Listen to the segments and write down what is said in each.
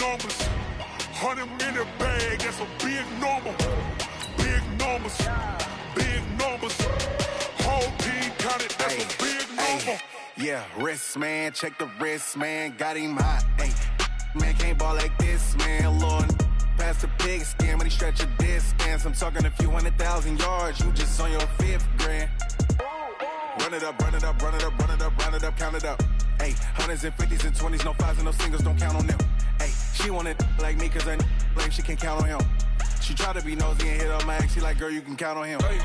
numbers. 100-minute bag, that's a big number. Big numbers, big numbers. Whole team counted, that's a big number. Yeah, wrist, man, check the wrist, man. Got him hot, ayy. Man, can't ball like this, man. Lord, past the pig skin when he stretch a distance. I'm talking a few 100,000 yards. You just on your 5th grand. Run it up, run it up, run it up, run it up, run it up, count it up. Ayy, 100s and 50s and 20s, no 5s and no singles, don't count on them. Ayy, she want it like me cause her blame, she can't count on him. She try to be nosy and hit up my ex, she like, girl, you can count on him. Hey,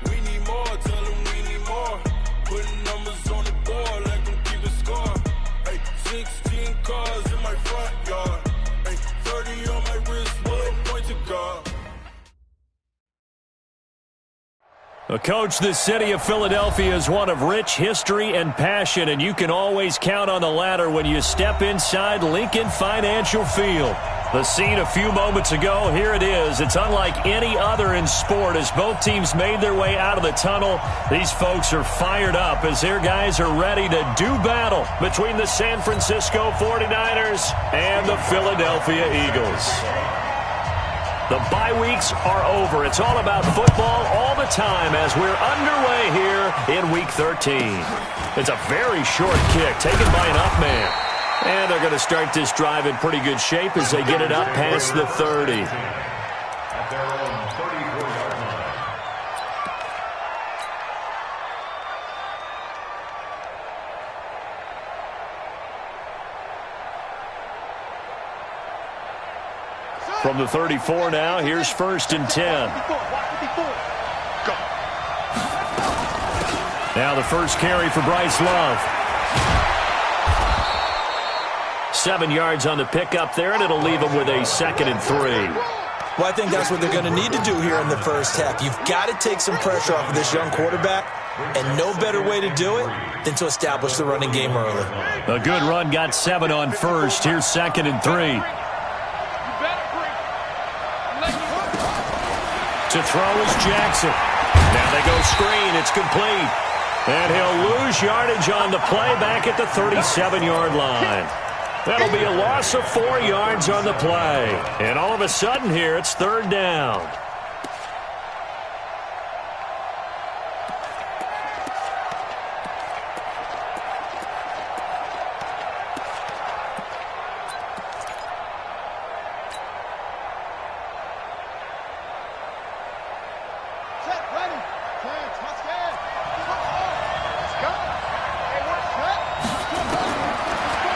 we need more, tell them we need more. Putting numbers on the board, let them keep a score. Hey, 16 cars in my front yard. Hey, 30 on my wrist, one point to God. Coach, the city of Philadelphia is one of rich history and passion, and you can always count on the latter when you step inside Lincoln Financial Field. The scene a few moments ago, here it is. It's unlike any other in sport as both teams made their way out of the tunnel. These folks are fired up as their guys are ready to do battle between the San Francisco 49ers and the Philadelphia Eagles. The bye weeks are over. It's all about football all the time as we're underway here in Week 13. It's a very short kick taken by an up man. And they're going to start this drive in pretty good shape as they get it up past the 30. At their own 34-yard line. From the 34 now, here's 1st and 10. Now the first carry for Bryce Love. 7 yards on the pickup there, and it'll leave him with a 2nd and 3. Well, I think that's what they're going to need to do here in the first half. You've got to take some pressure off of this young quarterback, and no better way to do it than to establish the running game early. A good run, got 7 on first. Here's 2nd and 3. To throw is Jackson. Now they go screen. It's complete. And he'll lose yardage on the play back at the 37-yard line. That'll be a loss of 4 yards on the play. And all of a sudden here, it's 3rd down.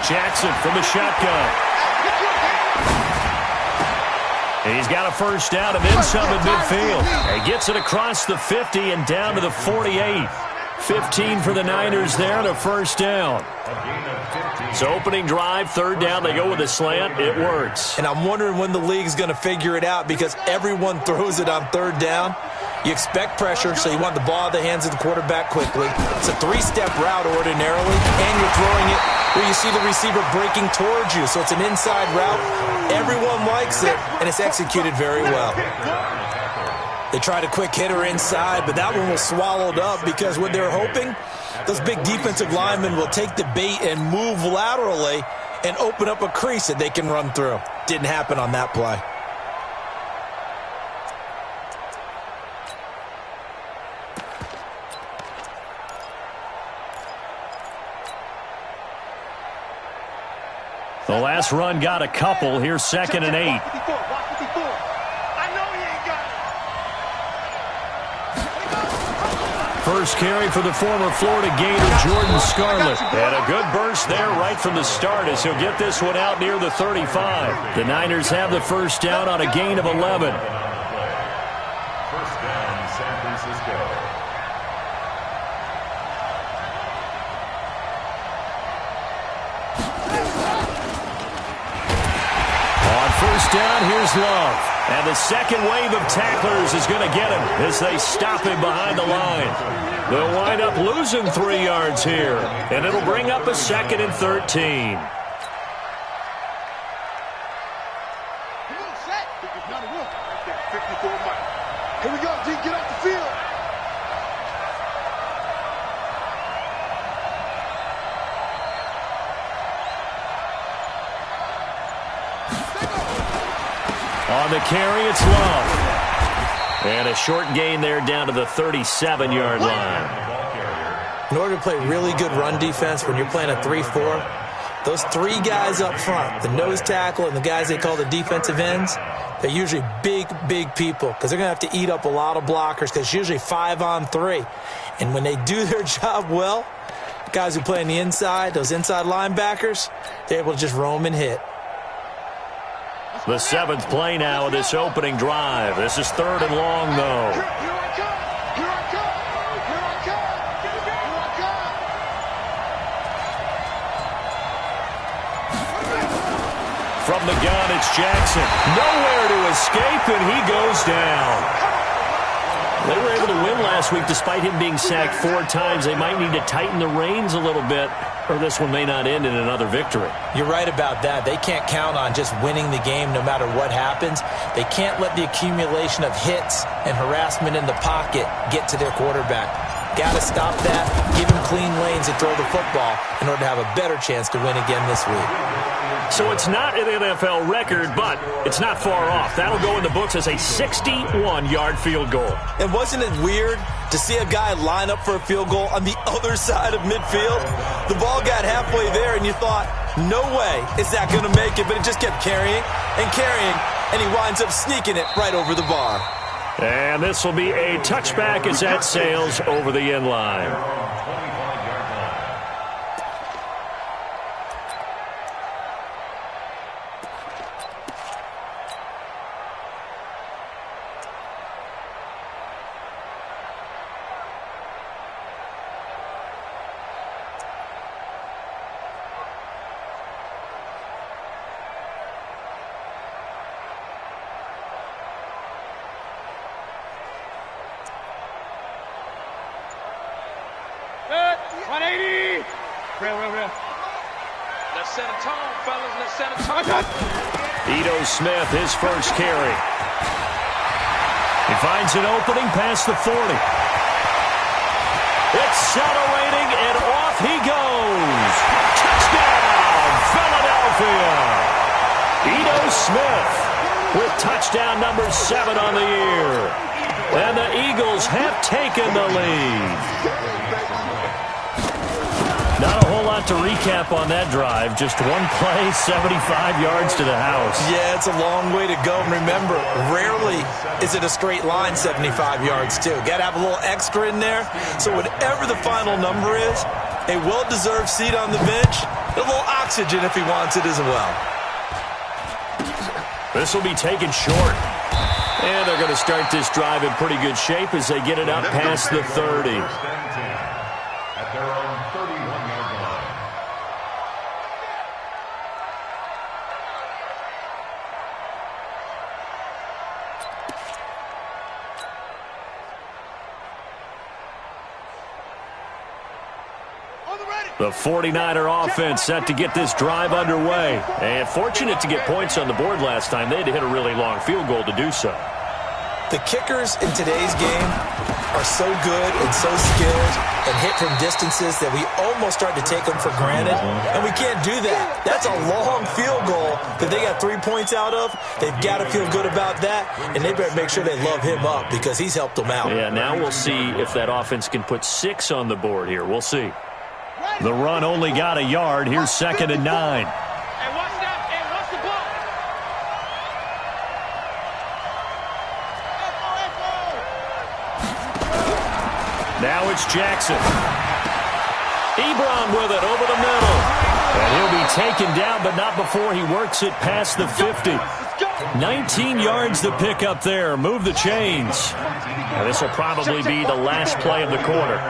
Jackson from the shotgun. He's got a first down and then some at midfield. He gets it across the 50 and down to the 48. 15 for the Niners there and a first down. So opening drive, 3rd down, they go with a slant. It works. And I'm wondering when the league's going to figure it out because everyone throws it on 3rd down. You expect pressure, so you want the ball out of the hands of the quarterback quickly. It's a 3-step route ordinarily, and you're throwing it where you see the receiver breaking towards you. So it's an inside route. Everyone likes it, and it's executed very well. They tried a quick hitter inside, but that one was swallowed up because what they're hoping, those big defensive linemen will take the bait and move laterally and open up a crease that they can run through. Didn't happen on that play. The last run got a couple. Here's 2nd and 8. First carry for the former Florida Gator, Jordan Scarlett. And a good burst there right from the start as he'll get this one out near the 35. The Niners have the first down on a gain of 11. First down, San Francisco. First down, here's Love. And the second wave of tacklers is going to get him as they stop him behind the line. They'll wind up losing 3 yards here, and it'll bring up a 2nd and 13. Here we go, G, get off the field. On the carry, it's Love. And a short gain there down to the 37-yard line. In order to play really good run defense when you're playing a 3-4, those three guys up front, the nose tackle and the guys they call the defensive ends, they're usually big, big people because they're going to have to eat up a lot of blockers because it's usually 5-on-3. And when they do their job well, the guys who play on the inside, those inside linebackers, they're able to just roam and hit. The 7th play now of this opening drive. This is 3rd and long, though. From the gun, it's Jackson. Nowhere to escape, and he goes down. They were able to win last week despite him being sacked 4 times. They might need to tighten the reins a little bit, or this one may not end in another victory. You're right about that. They can't count on just winning the game no matter what happens. They can't let the accumulation of hits and harassment in the pocket get to their quarterback. Got to stop that, give him clean lanes to throw the football in order to have a better chance to win again this week. So it's not an NFL record, but it's not far off. That'll go in the books as a 61-yard field goal. And wasn't it weird to see a guy line up for a field goal on the other side of midfield? The ball got halfway there, and you thought, no way is that going to make it, but it just kept carrying and carrying, and he winds up sneaking it right over the bar. And this will be a touchback as that sails over the end line. Smith, his first carry. He finds an opening past the 40. Accelerating, and off he goes. Touchdown, Philadelphia. Ito Smith with touchdown number 7 on the year. And the Eagles have taken the lead. Not a whole lot to recap on that drive. Just one play, 75 yards to the house. Yeah, it's a long way to go. And remember, rarely is it a straight line 75 yards, too. Got to have a little extra in there. So whatever the final number is, a well-deserved seat on the bench, a little oxygen if he wants it as well. This will be taken short. And they're going to start this drive in pretty good shape as they get it up past the 30. At their own 31-yard line. The 49er offense set to get this drive underway. And fortunate to get points on the board last time. They had to hit a really long field goal to do so. The kickers in today's game are so good and so skilled and hit from distances that we almost start to take them for granted. And we can't do that. That's a long field goal that they got 3 points out of. They've got to feel good about that, and they better make sure they love him up because he's helped them out. Yeah, now we'll see if that offense can put 6 on the board here. We'll see. The run only got a yard. Here's 2nd and 9. Now it's Jackson. Ebron with it over the middle. And he'll be taken down, but not before he works it past the 50. 19 yards to pick up there. Move the chains. And this will probably be the last play of the quarter.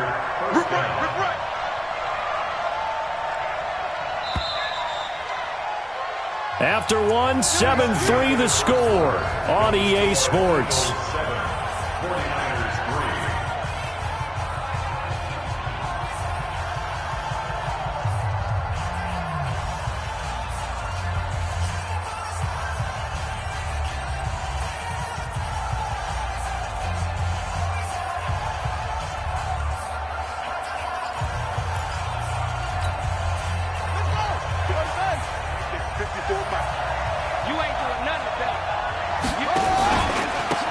After one, 7-3 the score on EA Sports.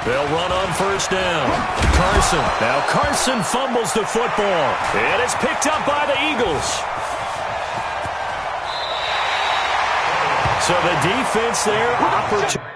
They'll run on first down. Carson. Now Carson fumbles the football. And it's picked up by the Eagles. So the defense there, opportunity.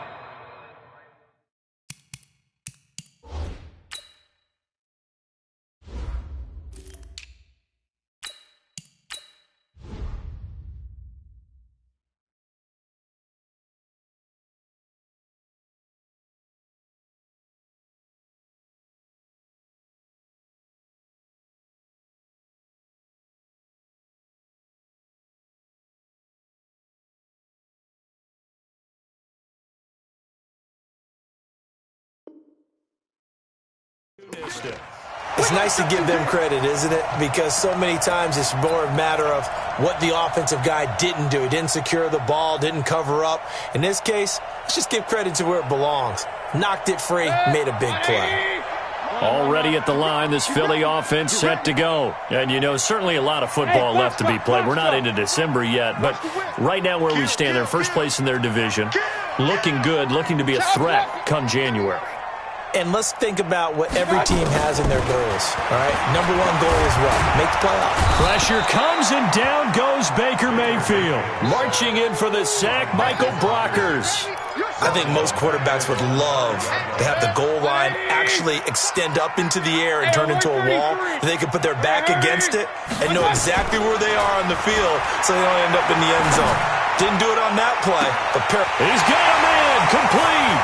It's nice to give them credit, isn't it? Because so many times it's more a matter of what the offensive guy didn't do. He didn't secure the ball, didn't cover up. In this case, let's just give credit to where it belongs. Knocked it free, made a big play. Already at the line, this Philly offense set to go. And, you know, certainly a lot of football left to be played. We're not into December yet, but right now where we stand, they're first place in their division. Looking good, looking to be a threat come January. And let's think about what every team has in their goals, all right? Number one goal is what? Make the playoff. Pressure comes, and down goes Baker Mayfield. Marching in for the sack, Michael Brockers. I think most quarterbacks would love to have the goal line actually extend up into the air and turn into a wall. They could put their back against it and know exactly where they are on the field so they don't end up in the end zone. Didn't do it on that play. But he's got him in. Complete.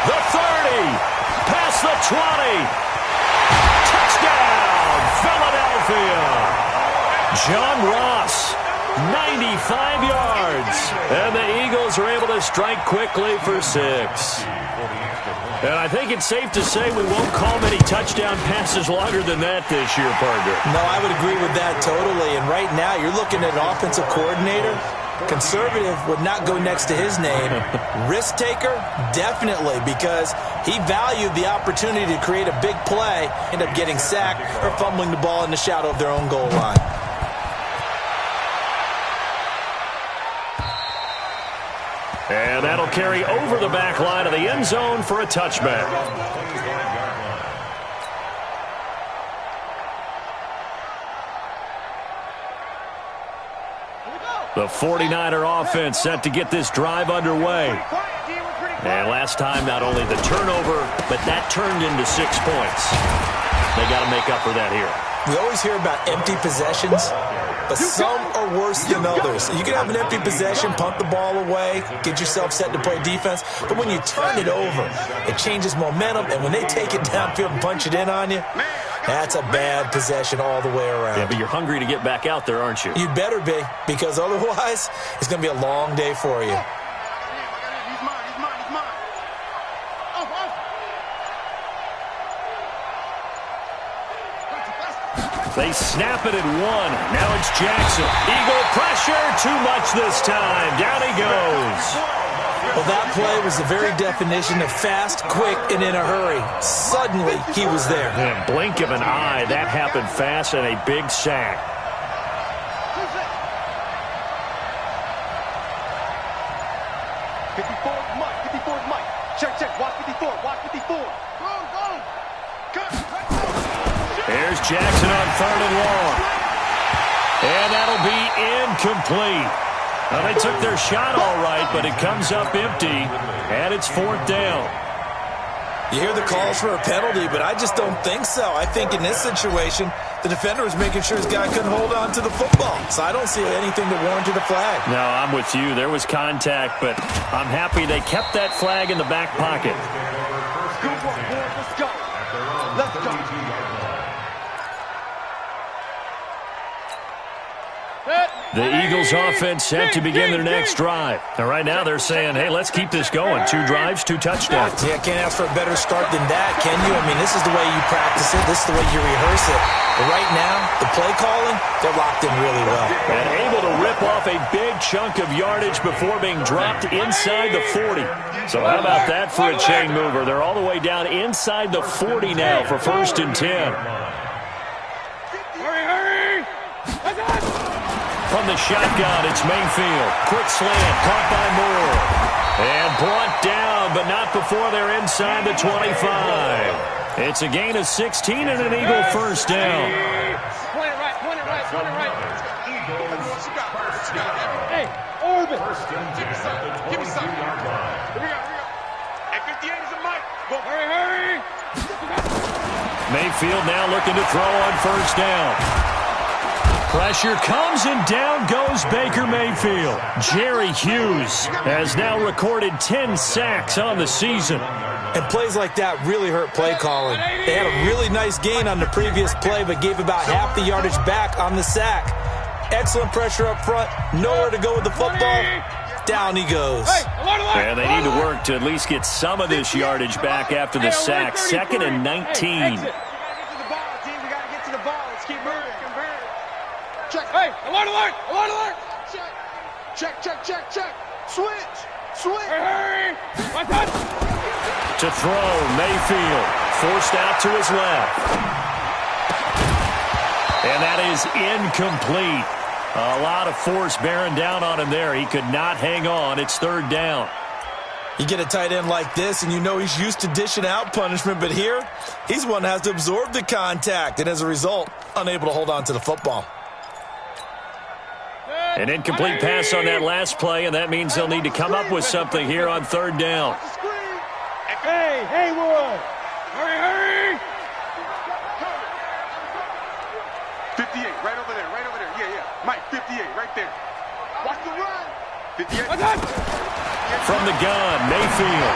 The 30. Past the 20. Touchdown, Philadelphia. John Ross, 95 yards. And the Eagles are able to strike quickly for 6. And I think it's safe to say we won't call many touchdown passes longer than that this year, partner. No, I would agree with that totally. And right now you're looking at an offensive coordinator. Conservative would not go next to his name. Risk taker, definitely, because he valued the opportunity to create a big play, end up getting sacked or fumbling the ball in the shadow of their own goal line. And that'll carry over the back line of the end zone for a touchback. The 49er offense set to get this drive underway. And last time, not only the turnover, but that turned into 6 points. They got to make up for that here. We always hear about empty possessions, but some are worse than others. You can have an empty possession, punt the ball away, get yourself set to play defense, but when you turn it over, it changes momentum, and when they take it downfield and punch it in on you, that's a bad possession all the way around. Yeah, but you're hungry to get back out there, aren't you? You better be, because otherwise, it's going to be a long day for you. They snap it at 1. Now it's Jackson. Eagle pressure. Too much this time. Down he goes. Well, that play was the very definition of fast, quick, and in a hurry. Suddenly, he was there. And blink of an eye, that happened fast, and a big sack. Check. Watch 54. There's Jackson on 3rd and long. And that'll be incomplete. Well, they took their shot all right, but it comes up empty, and it's 4th down. You hear the calls for a penalty, but I just don't think so. I think in this situation, the defender was making sure his guy couldn't hold on to the football. So I don't see anything that warranted a flag. No, I'm with you. There was contact, but I'm happy they kept that flag in the back pocket. Good work, boys. Let's go. The Eagles offense set to begin their next drive. And right now they're saying, hey, let's keep this going. 2 drives, 2 touchdowns. Yeah, can't ask for a better start than that, can you? I mean, this is the way you practice it. This is the way you rehearse it. But right now, the play calling, they're locked in really well. And able to rip off a big chunk of yardage before being dropped inside the 40. So how about that for a chain mover? They're all the way down inside the 40 now for 1st and 10. Hurry! From the shotgun, it's Mayfield. Quick slant, caught by Moore. And brought down, but not before they're inside the 25. It's a gain of 16 and an Eagle first down. Point it right, point it right, point it right. Hey, Orbit. Give me some. Give me some. Here we go. Hey, 58 is a mic. Go, hurry. Mayfield now looking to throw on first down. Pressure comes and down goes Baker Mayfield. Jerry Hughes has now recorded 10 sacks on the season. And plays like that really hurt play calling. They had a really nice gain on the previous play, but gave about half the yardage back on the sack. Excellent pressure up front. Nowhere to go with the football. Down he goes. And they need to work to at least get some of this yardage back after the sack. 2nd and 19. Hey, alert! Check. Switch. Hurry. To throw, Mayfield forced out to his left. And that is incomplete. A lot of force bearing down on him there. He could not hang on. It's 3rd down. You get a tight end like this, and you know he's used to dishing out punishment, but here, he's one that has to absorb the contact, and as a result, unable to hold on to the football. An incomplete pass on that last play, and that means they'll need to come up with something here on 3rd down. Hey, Haywood! Hurry! 58, right over there. Yeah. Mike, 58, right there. Watch the run. 58. From the gun, Mayfield.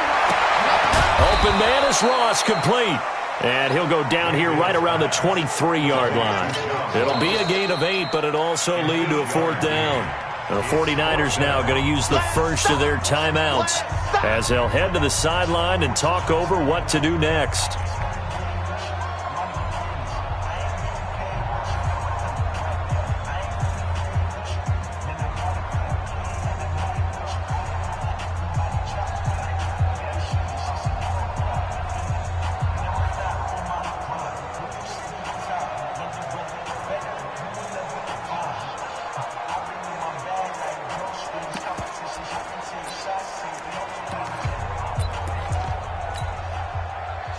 Open man is Ross, complete. And he'll go down here right around the 23-yard line. It'll be a gain of 8, but it'll also lead to a 4th down. The 49ers now going to use the first of their timeouts as they'll head to the sideline and talk over what to do next.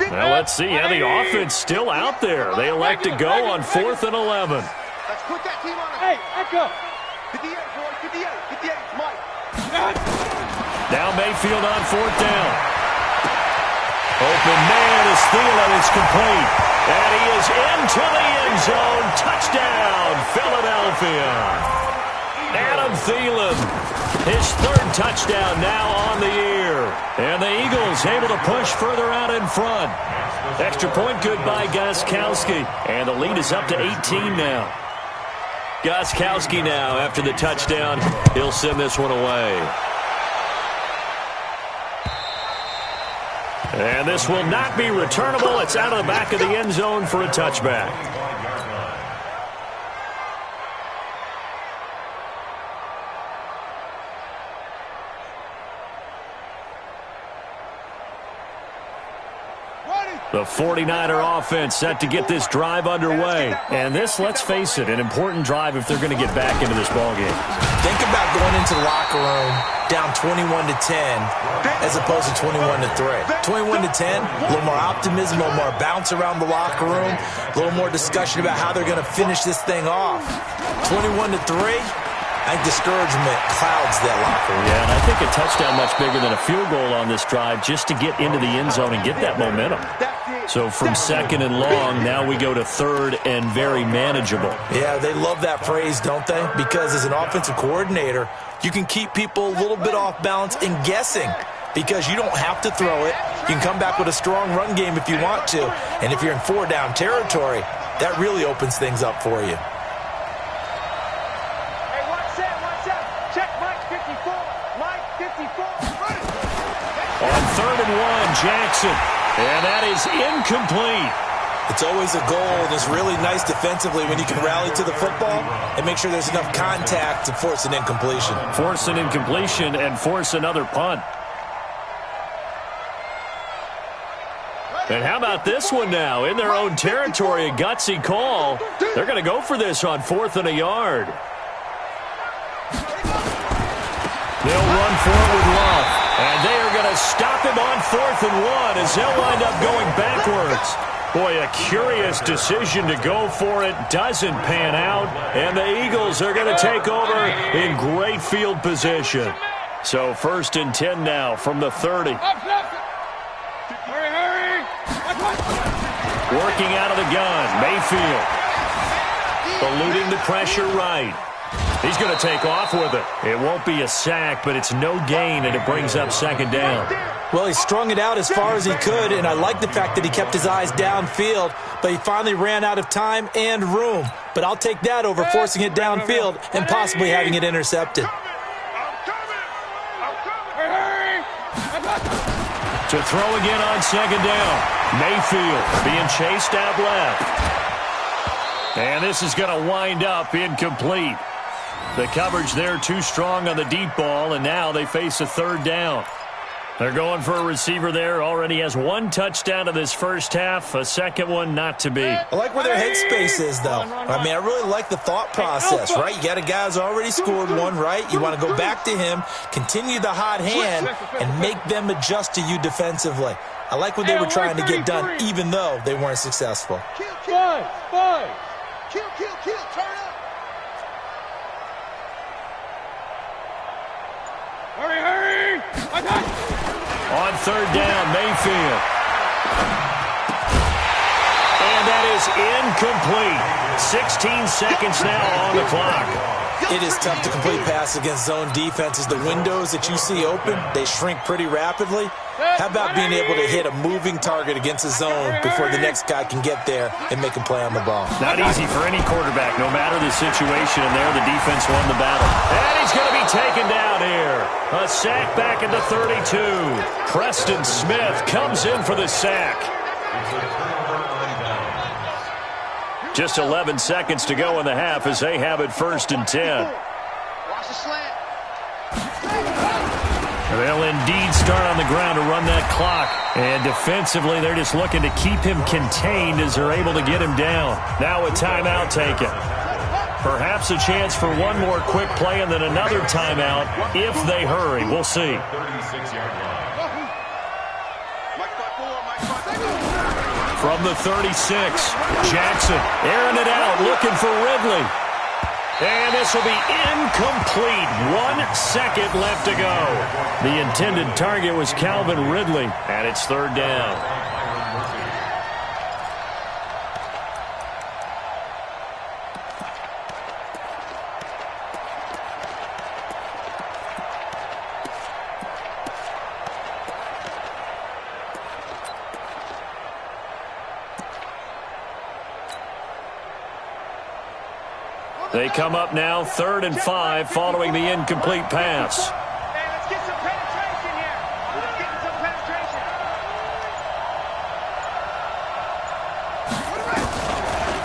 Well, let's see how the offense still out there. They elect to go on 4th and 11. Let's put that team on. Hey, echo. 58, boy. 58, Mike. Now Mayfield on 4th down. Open man is Thielen. It's complete. And he is into the end zone. Touchdown, Philadelphia. Adam Thielen, his 3rd touchdown now on the year. And the Eagles able to push further out in front. Extra point good by Gostkowski. And the lead is up to 18 now. Gostkowski now after the touchdown. He'll send this one away. And this will not be returnable. It's out of the back of the end zone for a touchback. The 49er offense set to get this drive underway. And this, let's face it, an important drive if they're going to get back into this ballgame. Think about going into the locker room down 21-10 as opposed to 21-3. 21-10, a little more optimism, a little more bounce around the locker room, a little more discussion about how they're going to finish this thing off. 21-3. I think discouragement clouds that locker room. Yeah, and I think a touchdown much bigger than a field goal on this drive just to get into the end zone and get that momentum. So from 2nd and long, now we go to 3rd and very manageable. Yeah, they love that phrase, don't they? Because as an offensive coordinator, you can keep people a little bit off balance and guessing because you don't have to throw it. You can come back with a strong run game if you want to. And if you're in 4-down territory, that really opens things up for you. On 3rd and 1, Jackson. And that is incomplete. It's always a goal, and it's really nice defensively when you can rally to the football and make sure there's enough contact to force an incompletion. Force an incompletion and force another punt. And how about this one now? In their own territory, a gutsy call. They're going to go for this on 4th and a yard. They'll run for it with Love. And they are going to stop him on 4th and 1 as they'll wind up going backwards. Boy, a curious decision to go for it. Doesn't pan out, and the Eagles are going to take over in great field position. So 1st and 10 now from the 30. Hurry! Working out of the gun, Mayfield. Eluding the pressure right. He's going to take off with it. It won't be a sack, but it's no gain, and it brings up 2nd down. Well, he strung it out as far as he could, and I like the fact that he kept his eyes downfield, but he finally ran out of time and room. But I'll take that over forcing it downfield and possibly having it intercepted. To throw again on 2nd down. Mayfield being chased out left. And this is going to wind up incomplete. The coverage there too strong on the deep ball, and now they face a 3rd down. They're going for a receiver there. Already has 1 touchdown in this first half. A 2nd one not to be. I like where their headspace is, though. I mean, I really like the thought process, right? You got a guy who's already scored one, right? You want to go back to him, continue the hot hand, and make them adjust to you defensively. I like what they were trying to get done, even though they weren't successful. Five. Kill, turn up. Hurry! On 3rd down, Mayfield. And that is incomplete. 16 seconds now on the clock. It is tough to complete pass against zone defenses. The windows that you see open, they shrink pretty rapidly. How about being able to hit a moving target against a zone before the next guy can get there and make a play on the ball? Not easy for any quarterback, no matter the situation. And there, the defense won the battle. And he's going to be taken down here. A sack back at the 32. Preston Smith comes in for the sack. Just 11 seconds to go in the half as they have it 1st and 10. Watch the slant. They'll indeed start on the ground to run that clock. And defensively, they're just looking to keep him contained as they're able to get him down. Now a timeout taken. Perhaps a chance for one more quick play and then another timeout if they hurry. We'll see. 36-yard line. From the 36, Jackson airing it out, looking for Ridley. And this will be incomplete. 1 second left to go. The intended target was Calvin Ridley, and it's 3rd down. They come up now 3rd and 5 following the incomplete pass. Hey, let's get some penetration here. Let's get some penetration.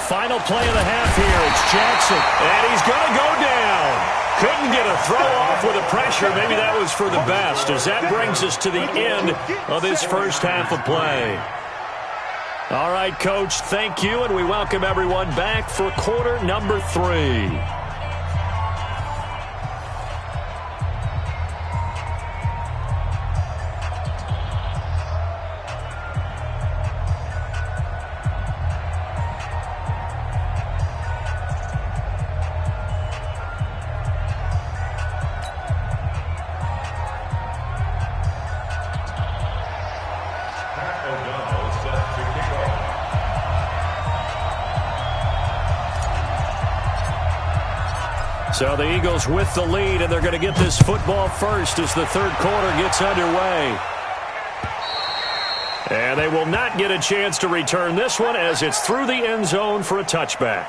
Final play of the half here. It's Jackson, and he's going to go down. Couldn't get a throw off with the pressure. Maybe that was for the best, as that brings us to the end of this first half of play. All right, Coach, thank you, and we welcome everyone back for quarter number 3. So the Eagles with the lead, and they're going to get this football first as the 3rd quarter gets underway. And they will not get a chance to return this one as it's through the end zone for a touchback.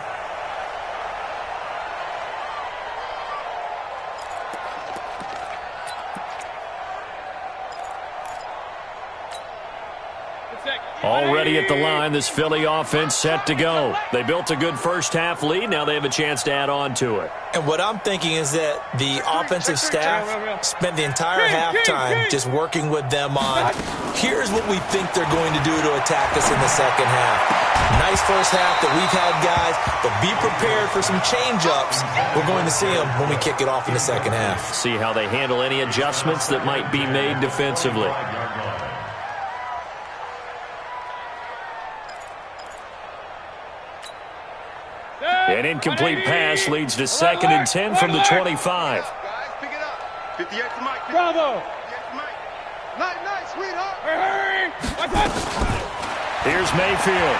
Already at the line, this Philly offense set to go. They built a good first-half lead. Now they have a chance to add on to it. And what I'm thinking is that the offensive staff spent the entire halftime just working with them on, here's what we think they're going to do to attack us in the second half. Nice first half that we've had, guys, but be prepared for some change-ups. We're going to see them when we kick it off in the second half. See how they handle any adjustments that might be made defensively. An incomplete pass leads to 2nd and 10 from the 25. Guys, pick it up. 58 to Mike. Bravo. 58 to Mike. Night, sweetheart. Hurry. Here's Mayfield.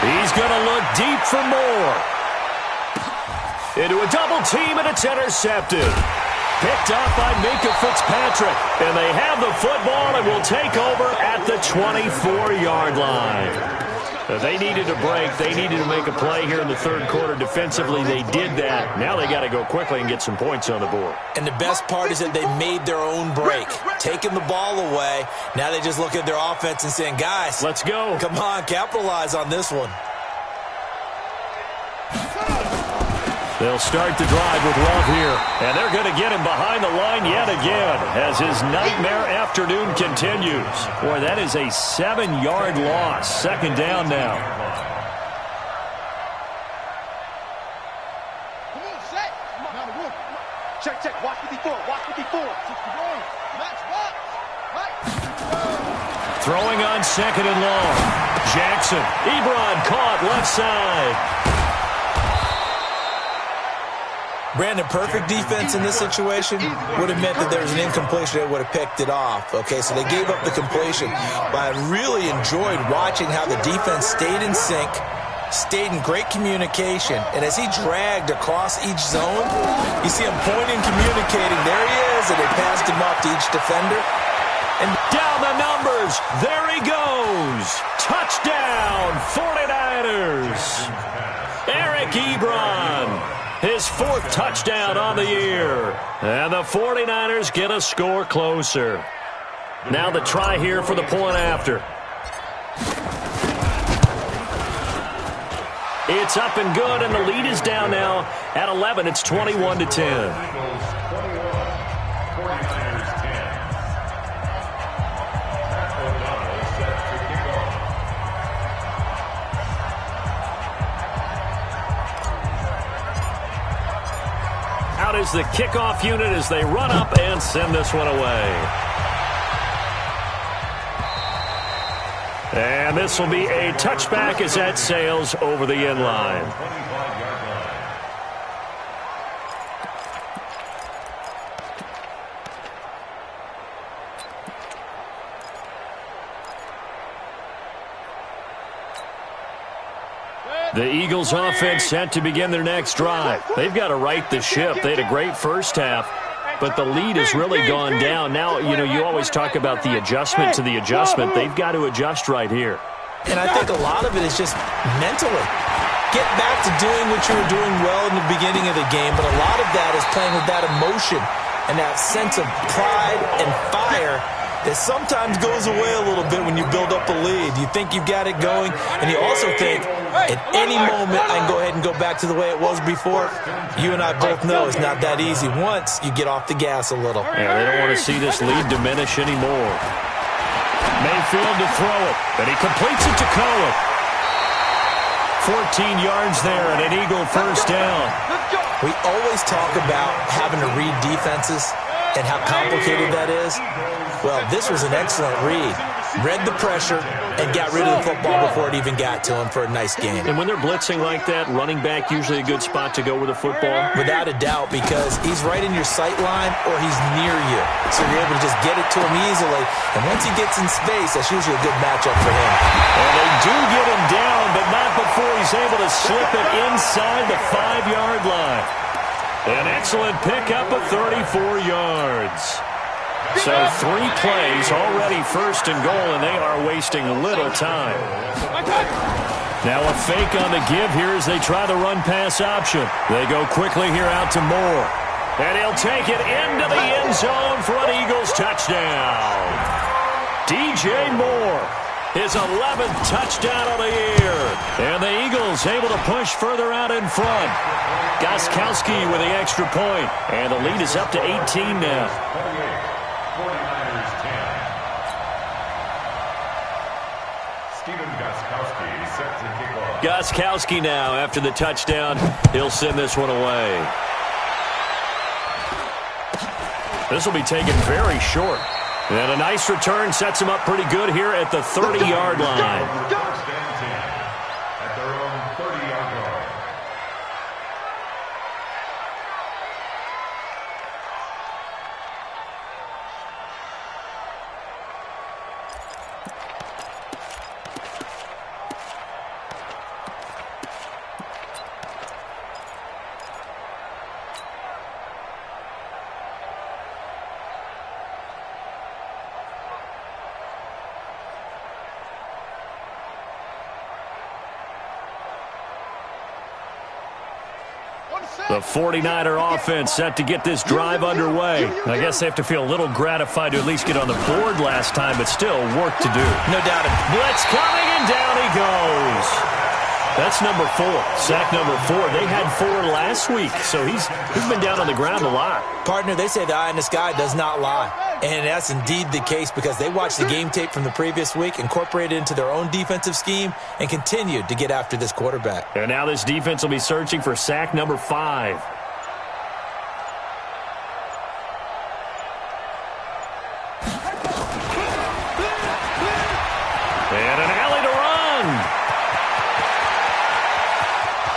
He's going to look deep for more. Into a double team, and it's intercepted. Picked up by Minka Fitzpatrick. And they have the football and will take over at the 24-yard line. They needed a break. They needed to make a play here in the third quarter. Defensively, they did that. Now they got to go quickly and get some points on the board. And the best part is that they made their own break, taking the ball away. Now they just look at their offense and saying, guys, let's go. Come on, capitalize on this one. They'll start the drive with Love here. And they're going to get him behind the line yet again as his nightmare afternoon continues. Boy, that is a 7-yard loss. 2nd down now. Come on, set. Check. Watch 54. Match box. Throwing on 2nd and long. Jackson. Ebron caught left side. Brandon, perfect defense in this situation would have meant that there was an incompletion that would have picked it off. Okay, so they gave up the completion. But I really enjoyed watching how the defense stayed in sync, stayed in great communication. And as he dragged across each zone, you see him pointing, communicating. There he is, and they passed him off to each defender. And down the numbers. There he goes. Touchdown, 49ers. Eric Ebron. His 4th touchdown on the year. And the 49ers get a score closer. Now the try here for the point after. It's up and good, and the lead is down now at 11. It's 21-10. Is the kickoff unit as they run up and send this one away. And this will be a touchback as that sails over the end line. The Eagles offense set to begin their next drive. They've got to right the ship. They had a great first half, but the lead has really gone down. Now, you always talk about the adjustment to the adjustment. They've got to adjust right here. And I think a lot of it is just mentally. Get back to doing what you were doing well in the beginning of the game, but a lot of that is playing with that emotion and that sense of pride and fire that sometimes goes away a little bit when you build up a lead. You think you've got it going, and you also think, at any moment, I can go ahead and go back to the way it was before. You and I both know it's not that easy once you get off the gas a little. Yeah, they don't want to see this lead diminish anymore. Mayfield to throw it, and he completes it to Cohen. 14 yards there and an Eagle first down. We always talk about having to read defenses and how complicated that is. Well, this was an excellent read. Read the pressure and got rid of the football before it even got to him for a nice game. And when they're blitzing like that, running back usually a good spot to go with the football? Without a doubt, because he's right in your sight line or he's near you. So you're able to just get it to him easily. And once he gets in space, that's usually a good matchup for him. And they do get him down, but not before he's able to slip it inside the 5-yard line. An excellent pickup of 34 yards. So 3 plays, already first and goal, and they are wasting little time. Now a fake on the give here as they try the run-pass option. They go quickly here out to Moore. And he'll take it into the end zone for an Eagles touchdown. DJ Moore. His 11th touchdown of the year. And the Eagles able to push further out in front. Gostkowski with the extra point. And the lead is up to 18 now. 49ers 10. Stephen Gostkowski set to kick off. Gostkowski now after the touchdown. He'll send this one away. This will be taken very short. And a nice return sets him up pretty good here at the 30-yard line. First and 10 at their own 30-yard line. The 49er offense set to get this drive underway. I guess they have to feel a little gratified to at least get on the board last time, but still work to do. No doubt. Blitz coming, and down he goes. That's number 4. Sack number 4. They had 4 last week, so he's been down on the ground a lot. Partner, they say the eye in the sky does not lie. And that's indeed the case because they watched the game tape from the previous week, incorporated it into their own defensive scheme, and continued to get after this quarterback. And now this defense will be searching for sack number 5. And an alley to run.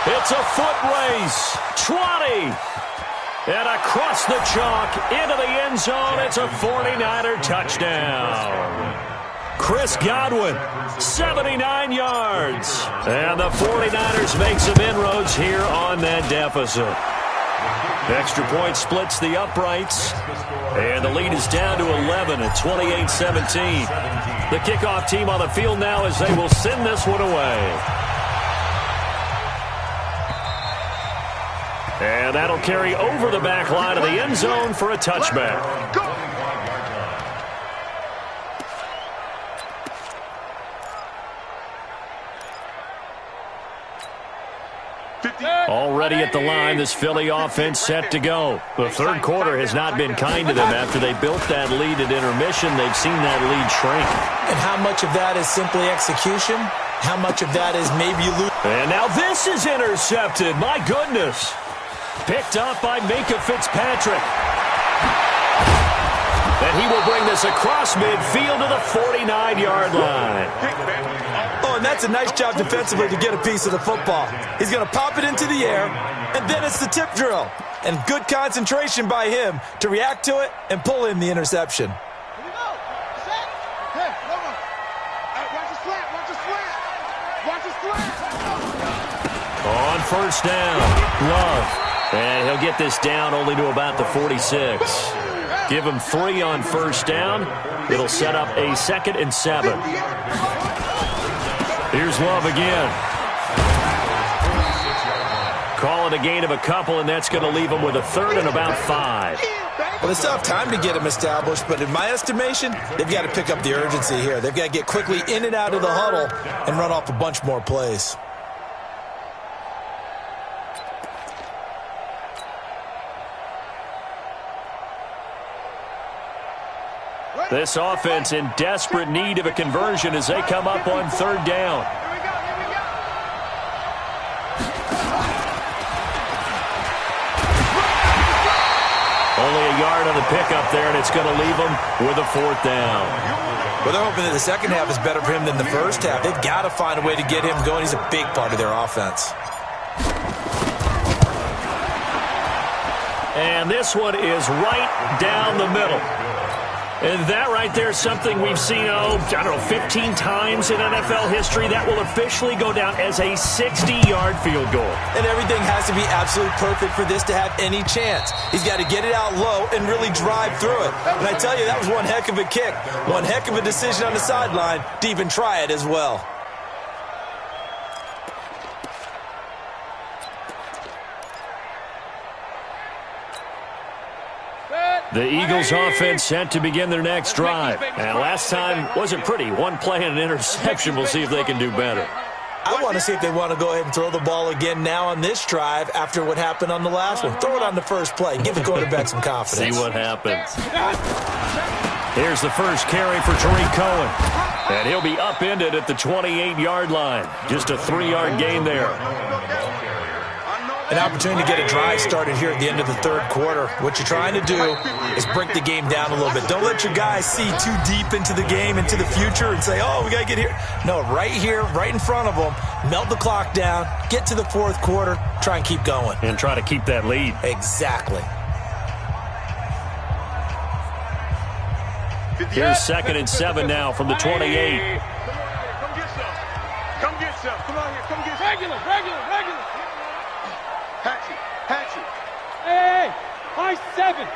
It's a foot race. 20. And across the chalk into the end zone. It's a 49er touchdown. Chris Godwin, 79 yards. And the 49ers make some inroads here on that deficit. Extra point splits the uprights. And the lead is down to 11 at 28-17. The kickoff team on the field now as they will send this one away. And that'll carry over the back line of the end zone for a touchback. Already at the line, this Philly offense set to go. The third quarter has not been kind to them. After they built that lead at intermission, they've seen that lead shrink. And how much of that is simply execution? How much of that is maybe you lose? And now this is intercepted. My goodness. Picked up by Minka Fitzpatrick. And he will bring this across midfield to the 49-yard line. Oh, and that's a nice job defensively to get a piece of the football. He's going to pop it into the air, and then it's the tip drill. And good concentration by him to react to it and pull in the interception. Here we go. Set. Hey, come on. Watch the slant. Watch the slant. Watch the slant. On first down, Love. And he'll get this down only to about the 46. Give him 3 on first down. It'll set up a 2nd and 7. Here's Love again. Call it a gain of a couple, and that's going to leave him with a 3rd and about 5. Well, they still have time to get him established, but in my estimation, they've got to pick up the urgency here. They've got to get quickly in and out of the huddle and run off a bunch more plays. This offense in desperate need of a conversion as they come up on 3rd down. Only a yard on the pickup there, and it's going to leave them with a 4th down. Well, they're hoping that the second half is better for him than the first half. They've got to find a way to get him going. He's a big part of their offense. And this one is right down the middle. And that right there is something we've seen, 15 times in NFL history. That will officially go down as a 60-yard field goal. And everything has to be absolutely perfect for this to have any chance. He's got to get it out low and really drive through it. And I tell you, that was one heck of a kick. One heck of a decision on the sideline to even try it as well. The Eagles offense set to begin their next drive. And last time wasn't pretty. One play and an interception. We'll see if they can do better. I want to see if they want to go ahead and throw the ball again now on this drive after what happened on the last one. Throw it on the first play. Give the quarterback some confidence. See what happens. Here's the first carry for Tariq Cohen. And he'll be upended at the 28-yard line. Just a 3-yard gain there. An opportunity to get a drive started here at the end of the third quarter. What you're trying to do is break the game down a little bit. Don't let your guys see too deep into the game, into the future, and say, oh, we got to get here. No, right here, right in front of them, melt the clock down, get to the fourth quarter, try and keep going. And try to keep that lead. Exactly. Here's 2nd and 7 now from the 28. Come get some. Come get some. Come on here. Come get some. Regular. Hatchet. Hey, high 7.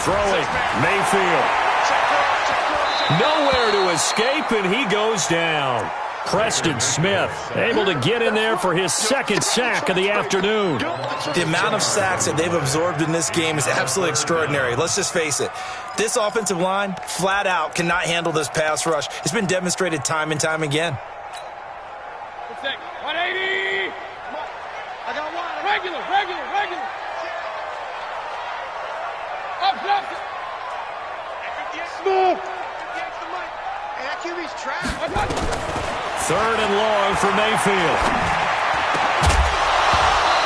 Throwing, Mayfield. Nowhere to escape, and he goes down. Preston Smith able to get in there for his 2nd sack of the afternoon. The amount of sacks that they've absorbed in this game is absolutely extraordinary. Let's just face it. This offensive line, flat out, cannot handle this pass rush. It's been demonstrated time and time again. 180. I got one. Regular. Up. Smooth. Hey, that QB's trash. 3rd and long for Mayfield.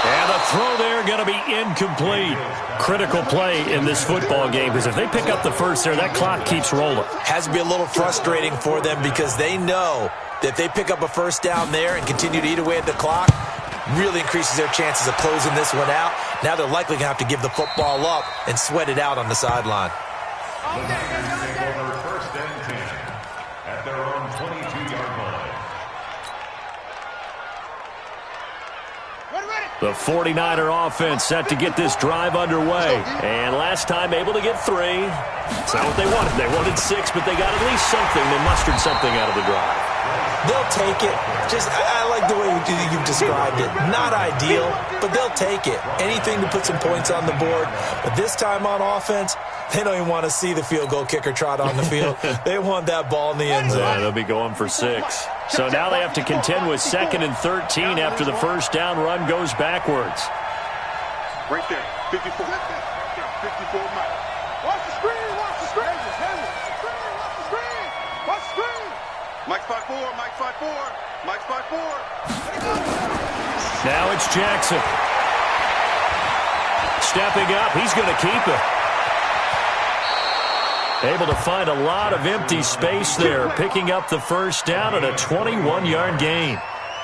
And the throw there going to be incomplete. Critical play in this football game because if they pick up the first there, that clock keeps rolling. Has to be a little frustrating for them because they know that if they pick up a first down there and continue to eat away at the clock, really increases their chances of closing this one out. Now they're likely going to have to give the football up and sweat it out on the sideline. First and 10 at their own 22-yard line. The 49er offense set to get this drive underway. And last time able to get 3. It's not what they wanted. They wanted 6, but they got at least something. They mustered something out of the drive. They'll take it. I like the way you described it. Not ideal, but they'll take it. Anything to put some points on the board. But this time on offense, they don't even want to see the field goal kicker trot on the field. They want that ball in the end zone. Yeah, they'll be going for 6. So now they have to contend with 2nd and 13 after the first down run goes backwards. Right there. 54. 54, Mike. Watch the screen. Watch the screen. Mike 5-4. Mike 5-4. Mike 5-4. Now it's Jackson. Stepping up. He's going to keep it. Able to find a lot of empty space there, picking up the first down at a 21-yard gain.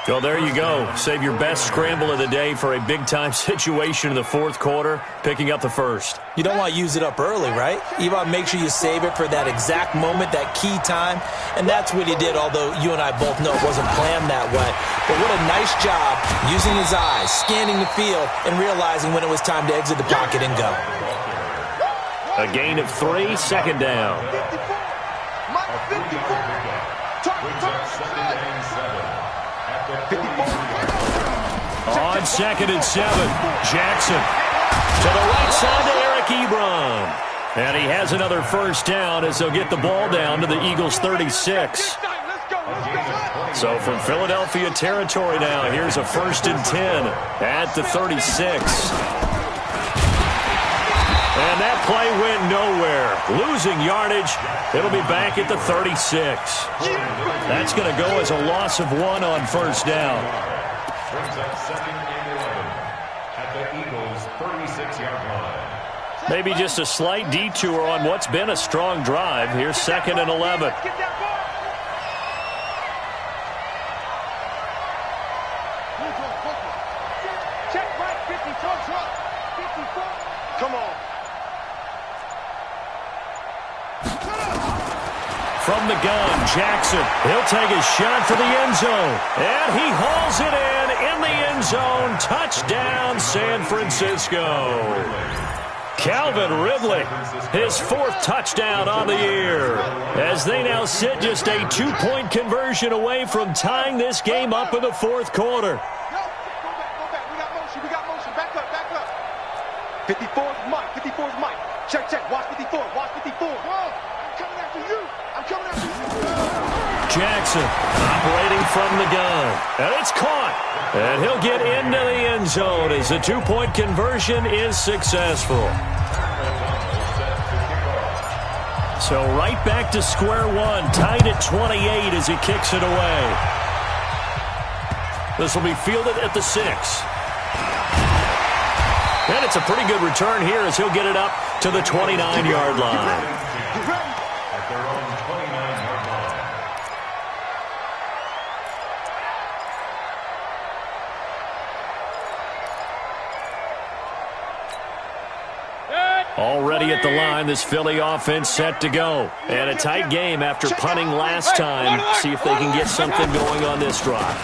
Well, there you go. Save your best scramble of the day for a big-time situation in the fourth quarter, picking up the first. You don't want to use it up early, right? You want to make sure you save it for that exact moment, that key time, and that's what he did, although you and I both know it wasn't planned that way. But what a nice job using his eyes, scanning the field, and realizing when it was time to exit the pocket and go. A gain of 3, 2nd down. On 2nd and 7, Jackson to the right side to Eric Ebron. And he has another first down as they'll get the ball down to the Eagles' 36. So from Philadelphia territory now, here's a 1st and 10 at the 36. And that play went nowhere. Losing yardage. It'll be back at the 36. That's going to go as a loss of 1 on first down. Brings up 2nd and 11 at the Eagles' 36-yard line. Maybe just a slight detour on what's been a strong drive. Here's 2nd and 11. Check right, 54. Come on. From the gun, Jackson. He'll take a shot for the end zone. And he hauls it in the end zone. Touchdown, San Francisco. Calvin Ridley, his 4th touchdown on the year. As they now sit just a 2-point conversion away from tying this game up in the fourth quarter. Go back. We got motion. Back up. 54's Mike. 54. Watch 54. I'm coming after you. I'm coming after you. Jackson operating from the gun. And it's caught. And he'll get into the end zone as the two-point conversion is successful. So right back to square one, tied at 28 as he kicks it away. This will be fielded at the 6. And it's a pretty good return here as he'll get it up to the 29-yard line. At their own 29-yard line. Already at the line, this Philly offense set to go. And a tight game after punting last time. See if they can get something going on this drive.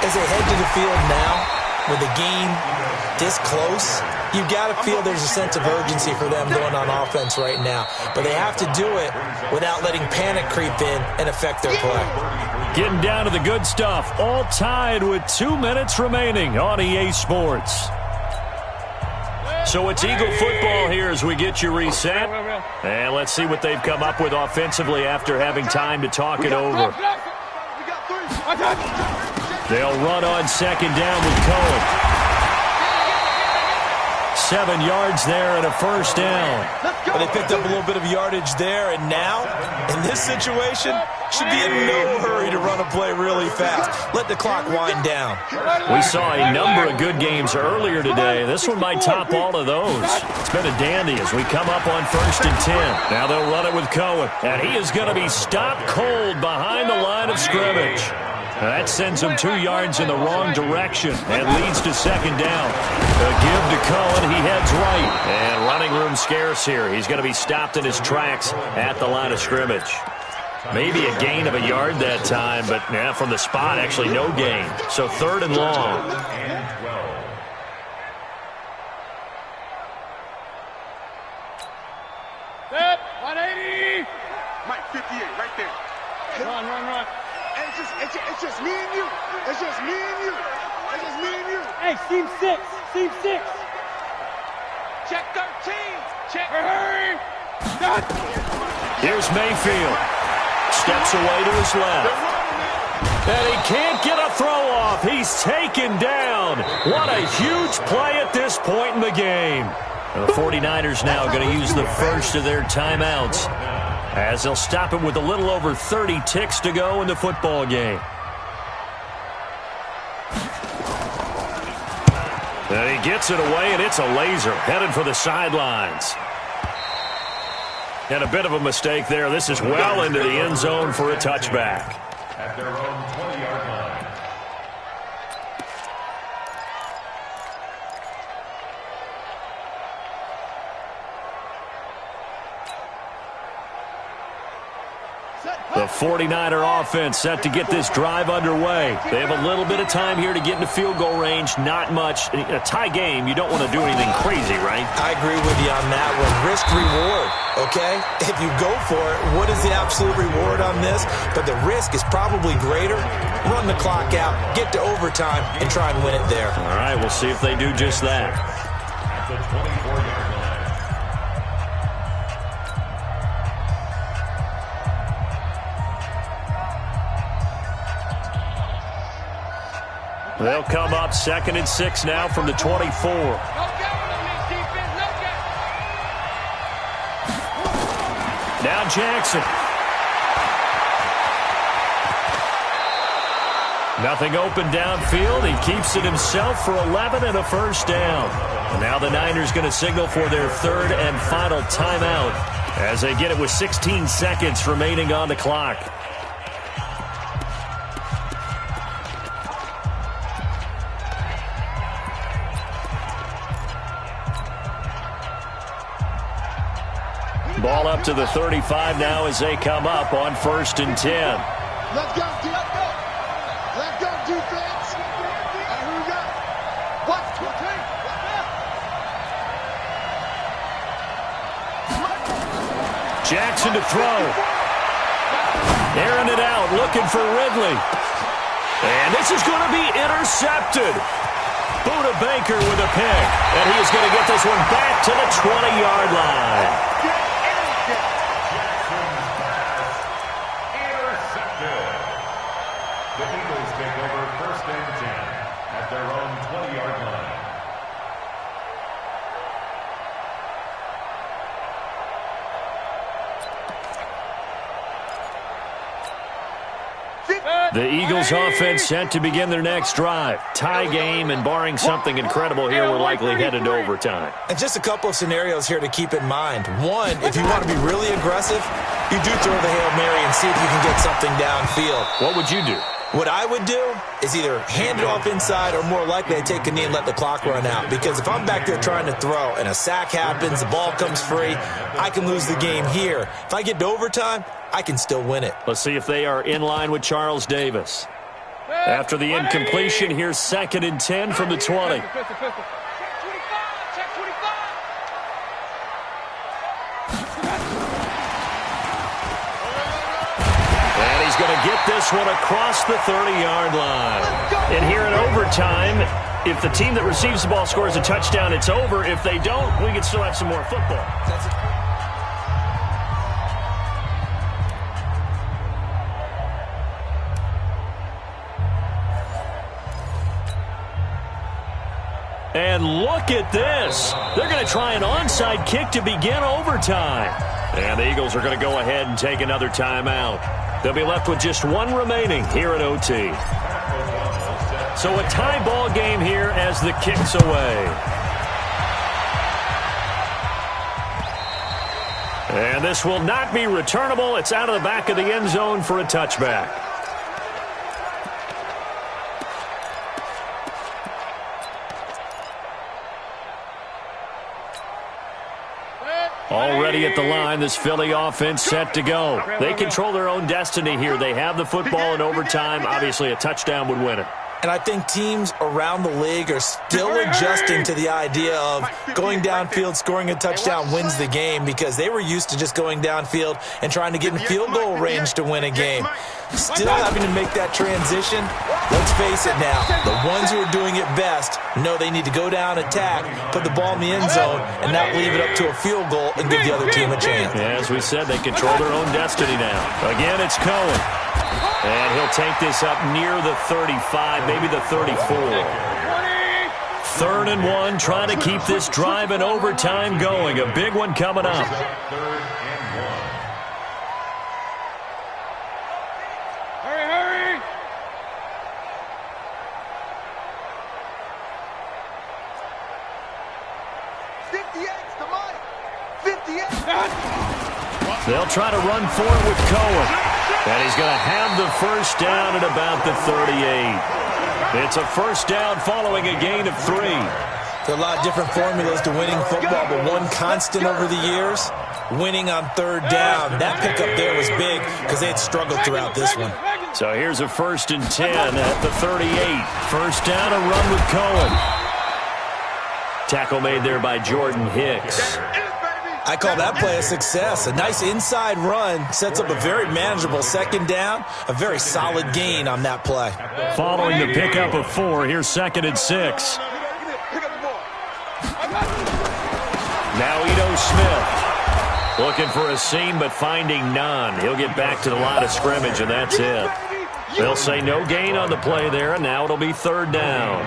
As they head to the field now, with the game this close, you've got to feel there's a sense of urgency for them going on offense right now. But they have to do it without letting panic creep in and affect their play. Getting down to the good stuff. All tied with 2 minutes remaining on EA Sports. So it's Eagle football here as we get you reset. And let's see what they've come up with offensively after having time to talk it over. They'll run on second down with Cohen. 7 yards there and a first down. But they picked up a little bit of yardage there, and now, in this situation, should be in no hurry to run a play really fast. Let the clock wind down. We saw a number of good games earlier today. This one might top all of those. It's been a dandy as we come up on 1st and 10. Now they'll run it with Cohen, and he is going to be stopped cold behind the line of scrimmage. That sends him 2 yards in the wrong direction and leads to second down. A give to Cohen. He heads right. And running room scarce here. He's going to be stopped in his tracks at the line of scrimmage. Maybe a gain of a yard that time, but yeah, from the spot, actually no gain. So 3rd and long. Set, 180. Mike, 58, right there. Run. And it's just me and you. It's just me and you. It's just me and you. Hey, seam 6. Check 13. Check. Hurry. Here's Mayfield. Steps away to his left. And he can't get a throw off. He's taken down. What a huge play at this point in the game. And the 49ers now going to use the first of their timeouts, as they'll stop it with a little over 30 ticks to go in the football game. And he gets it away, and it's a laser headed for the sidelines. And a bit of a mistake there. This is well into the end zone for a touchback. At their own 20-yard line. The 49er offense set to get this drive underway. They have a little bit of time here to get into field goal range. Not much. In a tie game, you don't want to do anything crazy, right? I agree with you on that one. Risk-reward, okay? If you go for it, what is the absolute reward on this? But the risk is probably greater. Run the clock out, get to overtime, and try and win it there. All right, we'll see if they do just that. At the 24-yard line. They'll come up 2nd and 6 now from the 24. No gap on this defense. No gap. Now Jackson. Nothing open downfield. He keeps it himself for 11 and a first down. And now the Niners going to signal for their 3rd and final timeout as they get it with 16 seconds remaining on the clock. Ball up to the 35 now as they come up on 1st and 10. Let's go, defense. Here we go. What? Jackson to throw. Airing it out, looking for Ridley. And this is going to be intercepted. Buda Baker with a pick. And he is going to get this one back to the 20-yard line. The Eagles offense set to begin their next drive. Tie game, and barring something incredible here, we're likely headed to overtime. And just a couple of scenarios here to keep in mind. One, if you want to be really aggressive, you do throw the Hail Mary and see if you can get something downfield. What would you do? What I would do is either hand it off inside or more likely I take a knee and let the clock run out. Because if I'm back there trying to throw and a sack happens, the ball comes free, I can lose the game here. If I get to overtime, I can still win it. Let's see if they are in line with Charles Davis. After the incompletion, here's 2nd and 10 from the 20. And he's going to get this one across the 30-yard line. And here in overtime, if the team that receives the ball scores a touchdown, it's over. If they don't, we can still have some more football. And look at this. They're going to try an onside kick to begin overtime. And the Eagles are going to go ahead and take another timeout. They'll be left with just one remaining here at OT. So a tie ball game here as the kick's away. And this will not be returnable. It's out of the back of the end zone for a touchback. Already at the line, this Philly offense set to go. They control their own destiny here. They have the football in overtime. Obviously, a touchdown would win it. And I think teams around the league are still adjusting to the idea of going downfield, scoring a touchdown wins the game, because they were used to just going downfield and trying to get in field goal range to win a game. Still having to make that transition. Let's face it now, the ones who are doing it best know they need to go down, attack, put the ball in the end zone, and not leave it up to a field goal and give the other team a chance. Yeah, as we said, they control their own destiny now. Again, it's Cohen. And he'll take this up near the 35, maybe the 34. 3rd and 1, trying to keep this drive in overtime going. A big one coming up. 3rd and 1. Hurry! 58's the money. 58. They'll try to run for it with Cohen. And he's going to have the first down at about the 38. It's a first down following a gain of 3. There are a lot of different formulas to winning football, but one constant over the years, winning on 3rd down. That pickup there was big because they had struggled throughout this one. So here's a 1st and 10 at the 38. First down, a run with Cohen. Tackle made there by Jordan Hicks. I call that play a success. A nice inside run sets up a very manageable 2nd down. A very solid gain on that play. Following the pickup of 4, here's 2nd and 6. Now Ito Smith looking for a seam but finding none. He'll get back to the line of scrimmage, and that's it. They'll say no gain on the play there, and now it'll be 3rd down.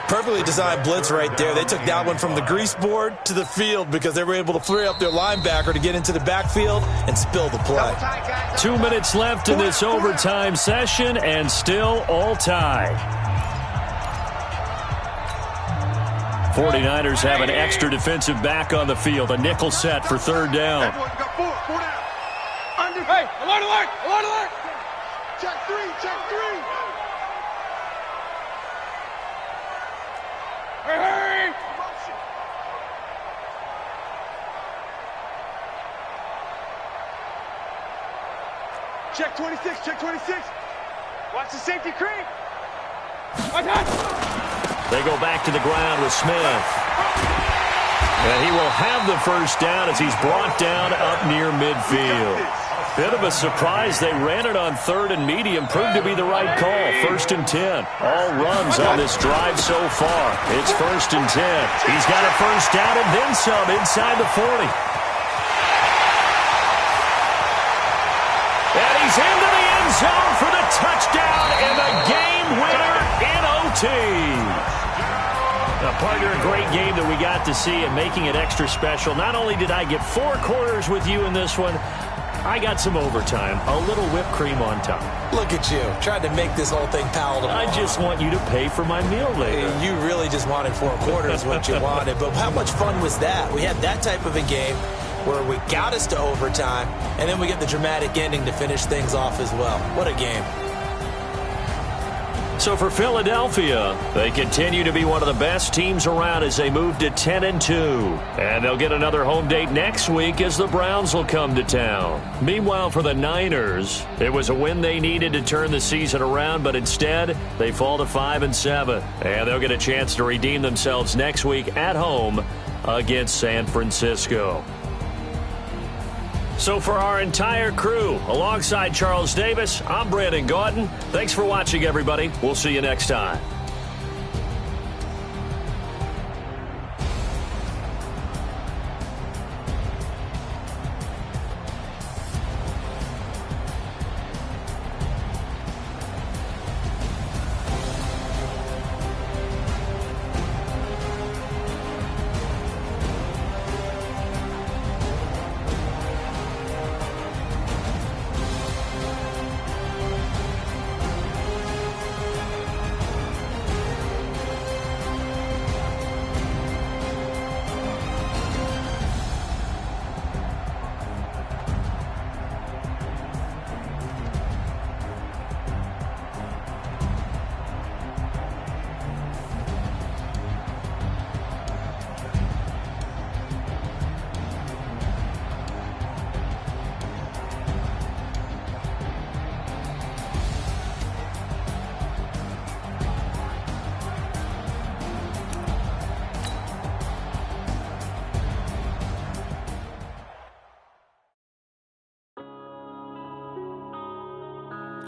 Perfectly designed blitz right there. They took that one from the grease board to the field because they were able to free up their linebacker to get into the backfield and spill the play. 2 minutes left in this overtime session, and still all tied. 49ers have an extra defensive back on the field. A nickel set for 3rd down. Hey, alert! Check 3. Hurry! Check 26. Watch the safety creep. They go back to the ground with Smith. And he will have the first down as he's brought down up near midfield. Bit of a surprise. They ran it on 3rd and medium. Proved to be the right call. 1st and 10. All runs on this drive so far. It's 1st and 10. He's got a first down and then some inside the 40. And he's into the end zone for the touchdown and the game winner in OT. Now, partner, a great game that we got to see and making it extra special. Not only did I get 4 quarters with you in this one, I got some overtime, a little whipped cream on top. Look at you, trying to make this whole thing palatable. I just want you to pay for my meal later. You really just wanted 4 quarters what you wanted. But how much fun was that? We had that type of a game where we got us to overtime, and then we get the dramatic ending to finish things off as well. What a game. So for Philadelphia, they continue to be one of the best teams around as they move to 10-2. And they'll get another home date next week as the Browns will come to town. Meanwhile, for the Niners, it was a win they needed to turn the season around, but instead, they fall to 5-7. And they'll get a chance to redeem themselves next week at home against San Francisco. So for our entire crew, alongside Charles Davis, I'm Brandon Gaudin. Thanks for watching, everybody. We'll see you next time.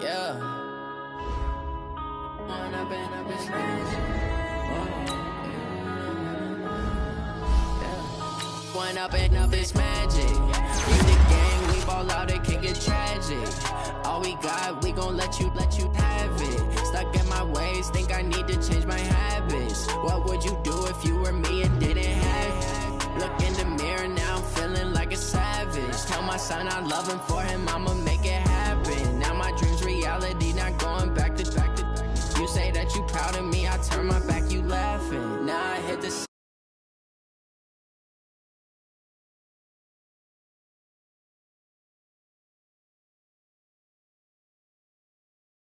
Yeah. One up and up is magic. In the game, we ball out, it can get tragic. All we got, we gon' let you have it. Stuck in my ways, think I need to change my habits. What would you do if you were me and didn't have it? Look in the mirror now, I'm feeling like a savage. Tell my son I love him, for him I'ma make